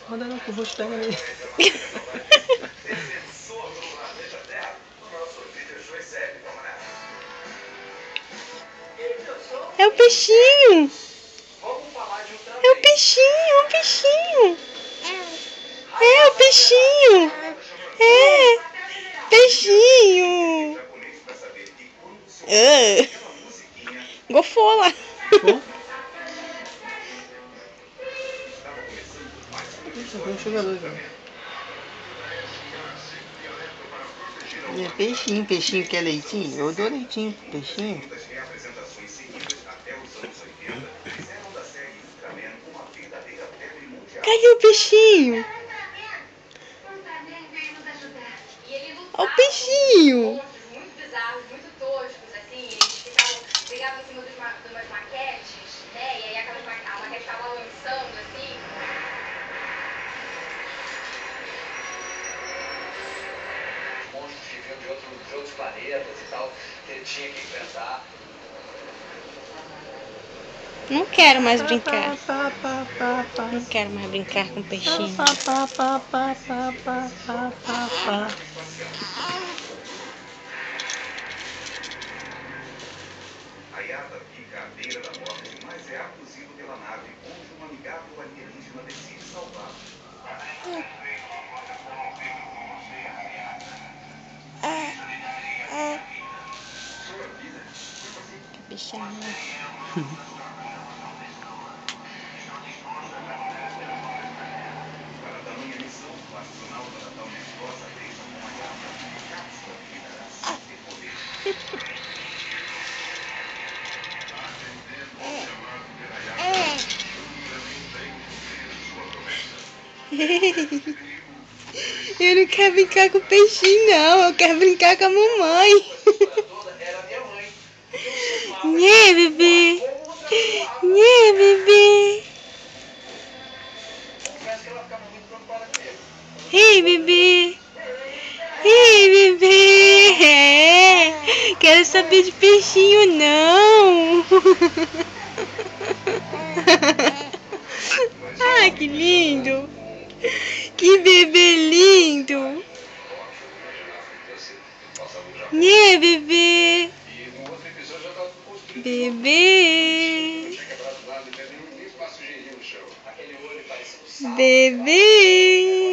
Rodando com o rosto pega nele. É o peixinho! É o peixinho, é o peixinho! É o peixinho! É! Peixinho! Gofou lá! Tem jogador já. É peixinho, peixinho quer leitinho? Eu dou leitinho pro peixinho. Cadê o peixinho? Olha o peixinho! Muito bizarros, muito toscos, assim, eles brigavam em cima de umas maquetes, né, e aí a maquete ficava balançando, assim. Monstros que vinham de outros planetas e tal, que ele tinha que enfrentar. Não quero mais brincar. Não quero mais brincar com peixinho. A Yata fica à beira da morte, mas é abduzido pela nave, onde um amigável alienígena decide salvá-lo. Sua vida Que bichinho. Para tamanha missão, o astronauta da tal nebulosa deixa com a Yata uma cápsula que lhe dará superpoderes. Eu não quero brincar com o peixinho, não. Eu quero brincar com a mamãe. Nhê, bebê. Nhê, bebê. Ei, bebê. Ei, bebê. É. Quero saber de peixinho, não. Ah, que lindo. Que bebê lindo. Nhê, bebê. Bebê. Bebê.